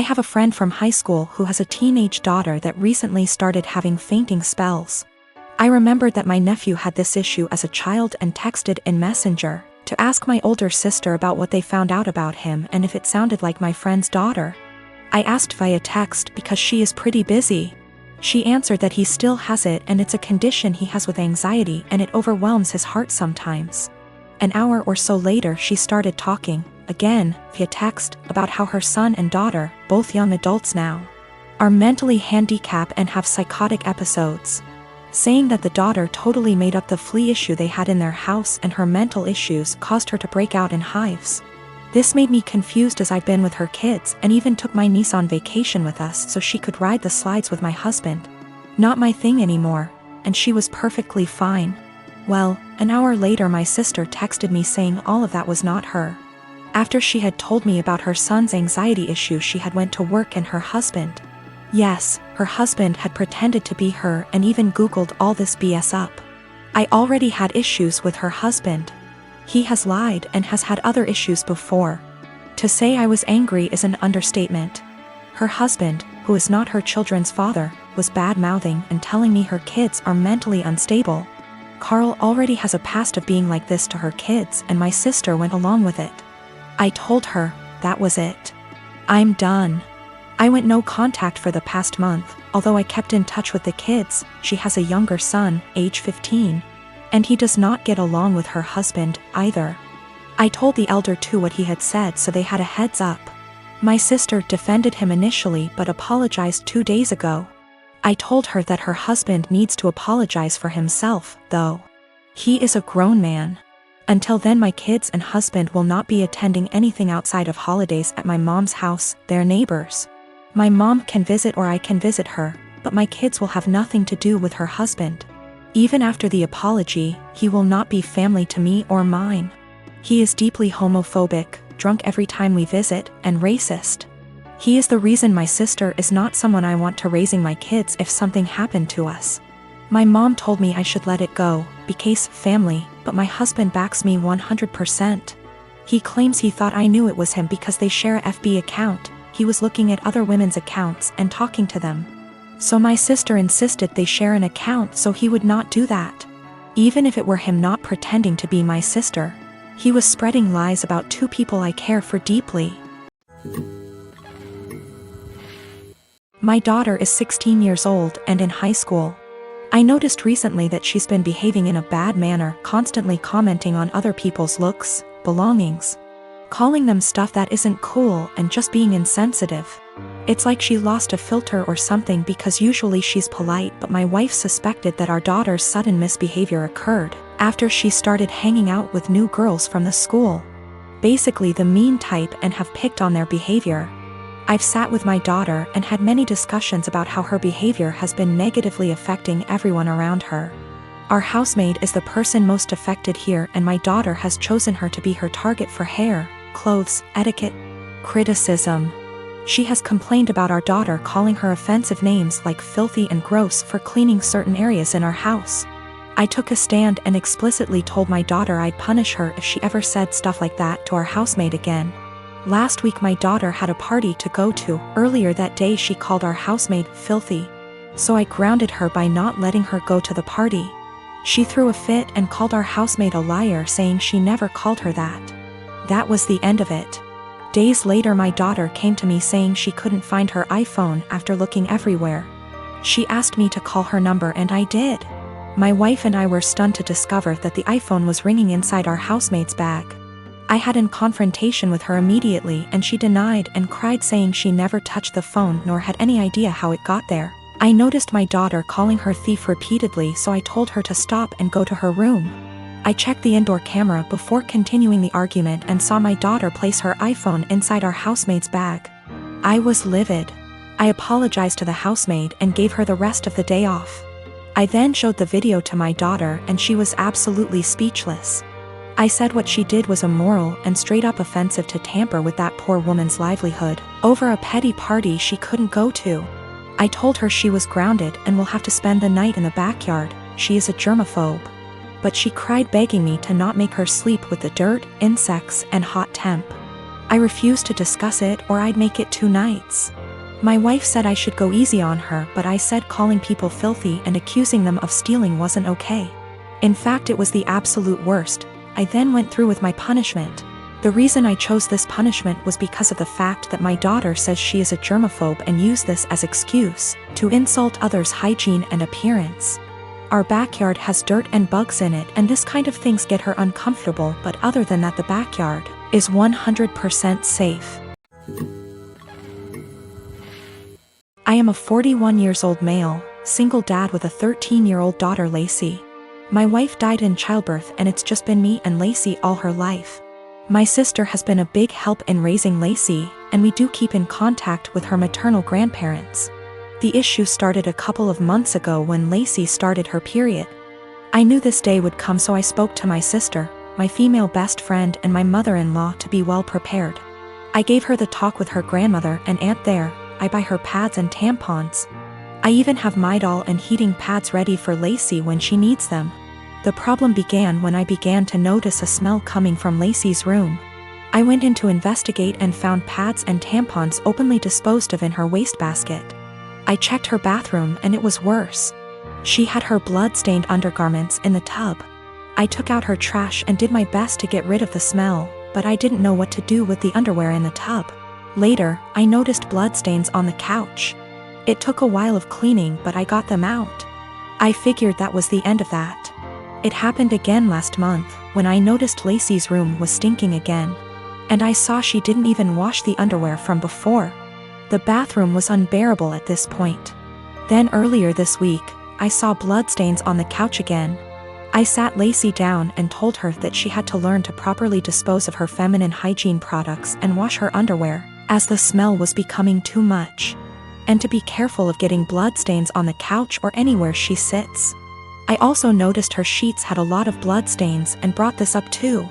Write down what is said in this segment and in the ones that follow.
I have a friend from high school who has a teenage daughter that recently started having fainting spells. I remembered that my nephew had this issue as a child and texted in Messenger to ask my older sister about what they found out about him and if it sounded like my friend's daughter. I asked via text because she is pretty busy. She answered that he still has it and it's a condition he has with anxiety and it overwhelms his heart sometimes. An hour or so later she started talking, again, via text, about how her son and daughter, both young adults now, are mentally handicapped and have psychotic episodes. Saying that the daughter totally made up the flea issue they had in their house and her mental issues caused her to break out in hives. This made me confused as I've been with her kids and even took my niece on vacation with us so she could ride the slides with my husband. Not my thing anymore, and she was perfectly fine. Well, an hour later my sister texted me saying all of that was not her. After she had told me about her son's anxiety issue, she had went to work and her husband. Yes, her husband had pretended to be her and even Googled all this BS up. I already had issues with her husband. He has lied and has had other issues before. To say I was angry is an understatement. Her husband, who is not her children's father, was bad-mouthing and telling me her kids are mentally unstable. Carl already has a past of being like this to her kids and my sister went along with it. I told her, that was it. I'm done. I went no contact for the past month, although I kept in touch with the kids. She has a younger son, age 15. And he does not get along with her husband, either. I told the elder too what he had said so they had a heads up. My sister defended him initially but apologized 2 days ago. I told her that her husband needs to apologize for himself, though. He is a grown man. Until then my kids and husband will not be attending anything outside of holidays at my mom's house, their neighbors. My mom can visit or I can visit her, but my kids will have nothing to do with her husband. Even after the apology, he will not be family to me or mine. He is deeply homophobic, drunk every time we visit, and racist. He is the reason my sister is not someone I want to raising my kids if something happened to us. My mom told me I should let it go, because family, but my husband backs me 100%. He claims he thought I knew it was him because they share a FB account. He was looking at other women's accounts and talking to them. So my sister insisted they share an account so he would not do that. Even if it were him not pretending to be my sister. He was spreading lies about two people I care for deeply. My daughter is 16 years old and in high school. I noticed recently that she's been behaving in a bad manner, constantly commenting on other people's looks, belongings, calling them stuff that isn't cool and just being insensitive. It's like she lost a filter or something because usually she's polite, but my wife suspected that our daughter's sudden misbehavior occurred after she started hanging out with new girls from the school. Basically the mean type, and have picked on their behavior. I've sat with my daughter and had many discussions about how her behavior has been negatively affecting everyone around her. Our housemaid is the person most affected here and my daughter has chosen her to be her target for hair, clothes, etiquette, criticism. She has complained about our daughter calling her offensive names like filthy and gross for cleaning certain areas in our house. I took a stand and explicitly told my daughter I'd punish her if she ever said stuff like that to our housemaid again. Last week my daughter had a party to go to. Earlier that day she called our housemaid filthy. So I grounded her by not letting her go to the party. She threw a fit and called our housemaid a liar, saying she never called her that. That was the end of it. Days later my daughter came to me saying she couldn't find her iPhone after looking everywhere. She asked me to call her number and I did. My wife and I were stunned to discover that the iPhone was ringing inside our housemaid's bag. I had in confrontation with her immediately and she denied and cried, saying she never touched the phone nor had any idea how it got there. I noticed my daughter calling her thief repeatedly, so I told her to stop and go to her room. I checked the indoor camera before continuing the argument and saw my daughter place her iPhone inside our housemaid's bag. I was livid. I apologized to the housemaid and gave her the rest of the day off. I then showed the video to my daughter and she was absolutely speechless. I said what she did was immoral and straight up offensive to tamper with that poor woman's livelihood over a petty party she couldn't go to. I told her she was grounded and will have to spend the night in the backyard. She is a germaphobe. But she cried, begging me to not make her sleep with the dirt, insects, and hot temp. I refused to discuss it or I'd make it 2 nights. My wife said I should go easy on her, but I said calling people filthy and accusing them of stealing wasn't okay. In fact, it was the absolute worst. I then went through with my punishment. The reason I chose this punishment was because of the fact that my daughter says she is a germaphobe and used this as excuse to insult others' hygiene and appearance. Our backyard has dirt and bugs in it, and this kind of things get her uncomfortable, but other than that the backyard is 100% safe. I am a 41 years old male, single dad with a 13-year-old daughter Lacey. My wife died in childbirth and it's just been me and Lacey all her life. My sister has been a big help in raising Lacey, and we do keep in contact with her maternal grandparents. The issue started a couple of months ago when Lacey started her period. I knew this day would come, so I spoke to my sister, my female best friend, and my mother-in-law to be well prepared. I gave her the talk with her grandmother and aunt there. I buy her pads and tampons. I even have maid and heating pads ready for Lacey when she needs them. The problem began when I began to notice a smell coming from Lacey's room. I went in to investigate and found pads and tampons openly disposed of in her wastebasket. I checked her bathroom and it was worse. She had her blood-stained undergarments in the tub. I took out her trash and did my best to get rid of the smell, but I didn't know what to do with the underwear in the tub. Later, I noticed bloodstains on the couch. It took a while of cleaning, but I got them out. I figured that was the end of that. It happened again last month, when I noticed Lacey's room was stinking again. And I saw she didn't even wash the underwear from before. The bathroom was unbearable at this point. Then earlier this week, I saw bloodstains on the couch again. I sat Lacey down and told her that she had to learn to properly dispose of her feminine hygiene products and wash her underwear, as the smell was becoming too much. And to be careful of getting bloodstains on the couch or anywhere she sits. I also noticed her sheets had a lot of bloodstains and brought this up too.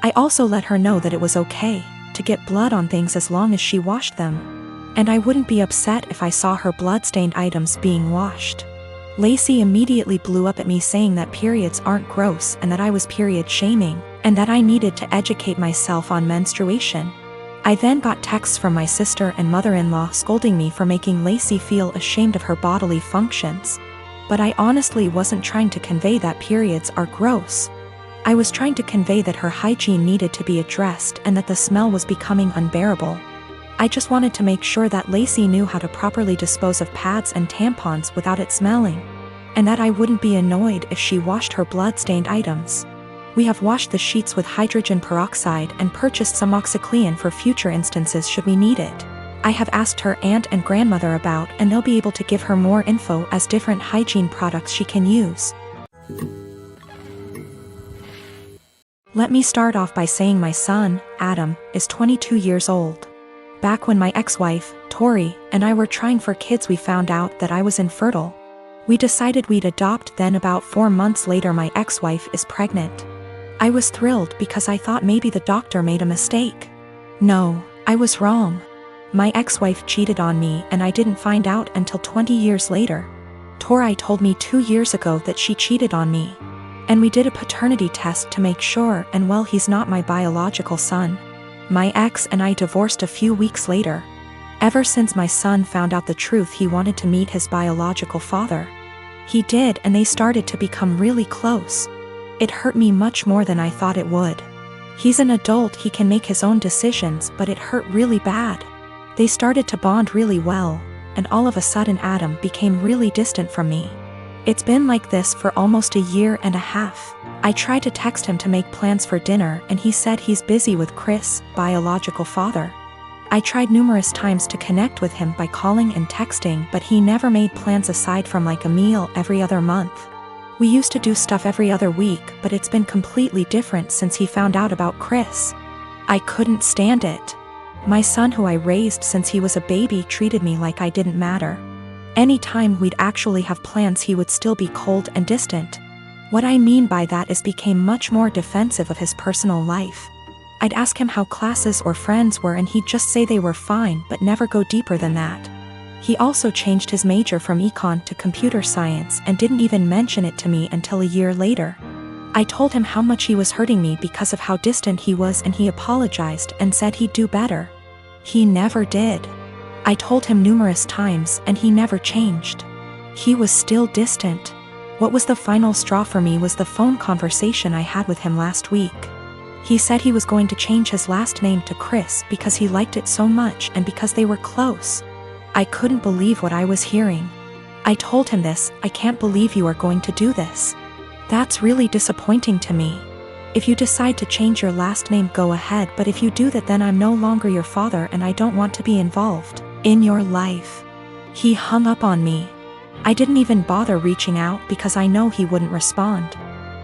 I also let her know that it was okay to get blood on things as long as she washed them. And I wouldn't be upset if I saw her bloodstained items being washed. Lacey immediately blew up at me saying that periods aren't gross and that I was period shaming, and that I needed to educate myself on menstruation. I then got texts from my sister and mother-in-law scolding me for making Lacey feel ashamed of her bodily functions. But I honestly wasn't trying to convey that periods are gross. I was trying to convey that her hygiene needed to be addressed and that the smell was becoming unbearable. I just wanted to make sure that Lacey knew how to properly dispose of pads and tampons without it smelling, and that I wouldn't be annoyed if she washed her blood-stained items. We have washed the sheets with hydrogen peroxide and purchased some OxyClean for future instances should we need it. I have asked her aunt and grandmother about, and they'll be able to give her more info as different hygiene products she can use. Let me start off by saying my son, Adam, is 22 years old. Back when my ex-wife, Tori, and I were trying for kids, we found out that I was infertile. We decided we'd adopt, then about 4 months later my ex-wife is pregnant. I was thrilled because I thought maybe the doctor made a mistake. No, I was wrong. My ex-wife cheated on me and I didn't find out until 20 years later. Tori told me 2 years ago that she cheated on me. And we did a paternity test to make sure, and well, he's not my biological son. My ex and I divorced a few weeks later. Ever since my son found out the truth, he wanted to meet his biological father. He did, and they started to become really close. It hurt me much more than I thought it would. He's an adult, he can make his own decisions, but it hurt really bad. They started to bond really well, and all of a sudden Adam became really distant from me. It's been like this for almost a year and a half. I tried to text him to make plans for dinner and he said he's busy with Chris, biological father. I tried numerous times to connect with him by calling and texting, but he never made plans aside from like a meal every other month. We used to do stuff every other week, but it's been completely different since he found out about Chris. I couldn't stand it. My son, who I raised since he was a baby, treated me like I didn't matter. Anytime we'd actually have plans, he would still be cold and distant. What I mean by that is became much more defensive of his personal life. I'd ask him how classes or friends were and he'd just say they were fine but never go deeper than that. He also changed his major from econ to computer science and didn't even mention it to me until a year later. I told him how much he was hurting me because of how distant he was, and he apologized and said he'd do better. He never did. I told him numerous times and he never changed. He was still distant. What was the final straw for me was the phone conversation I had with him last week. He said he was going to change his last name to Chris because he liked it so much and because they were close. I couldn't believe what I was hearing. I told him this. I can't believe you are going to do this. That's really disappointing to me. If you decide to change your last name, go ahead, but if you do that, then I'm no longer your father and I don't want to be involved in your life. He hung up on me. I didn't even bother reaching out because I know he wouldn't respond.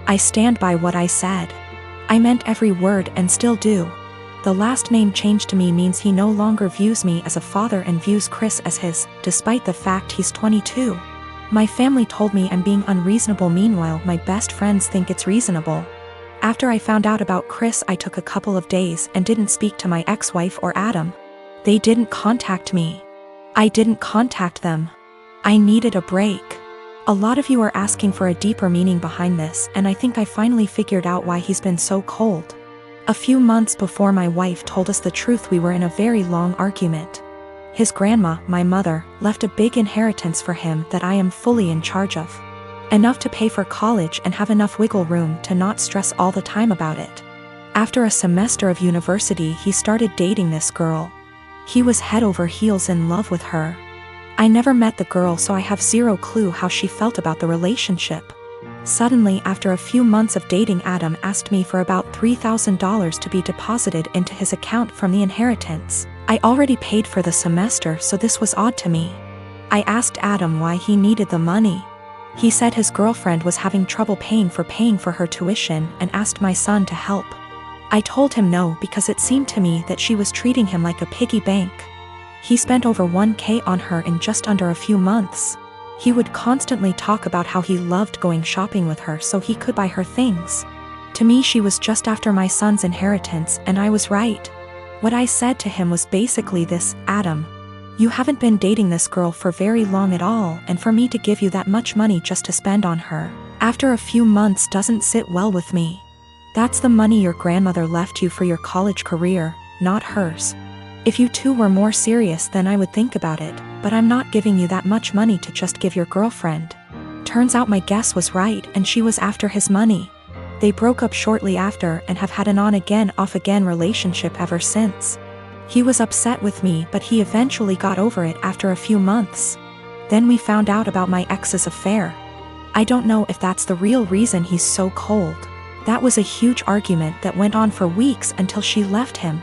I stand by what I said. I meant every word and still do. The last name change to me means he no longer views me as a father and views Chris as his, despite the fact he's 22. My family told me I'm being unreasonable, meanwhile my best friends think it's reasonable. After I found out about Chris, I took a couple of days and didn't speak to my ex-wife or Adam. They didn't contact me. I didn't contact them. I needed a break. A lot of you are asking for a deeper meaning behind this, and I think I finally figured out why he's been so cold. A few months before my wife told us the truth, we were in a very long argument. His grandma, my mother, left a big inheritance for him that I am fully in charge of. Enough to pay for college and have enough wiggle room to not stress all the time about it. After a semester of university, he started dating this girl. He was head over heels in love with her. I never met the girl, so I have zero clue how she felt about the relationship. Suddenly, after a few months of dating, Adam asked me for about $3,000 to be deposited into his account from the inheritance. I already paid for the semester, so this was odd to me. I asked Adam why he needed the money. He said his girlfriend was having trouble paying for her tuition and asked my son to help. I told him no because it seemed to me that she was treating him like a piggy bank. He spent over $1,000 on her in just under a few months. He would constantly talk about how he loved going shopping with her so he could buy her things. To me, she was just after my son's inheritance, and I was right. What I said to him was basically this: Adam, you haven't been dating this girl for very long at all, and for me to give you that much money just to spend on her after a few months doesn't sit well with me. That's the money your grandmother left you for your college career, not hers. If you two were more serious, then I would think about it, but I'm not giving you that much money to just give your girlfriend. Turns out my guess was right, and she was after his money. They broke up shortly after and have had an on-again, off-again relationship ever since. He was upset with me, but he eventually got over it after a few months. Then we found out about my ex's affair. I don't know if that's the real reason he's so cold. That was a huge argument that went on for weeks until she left him.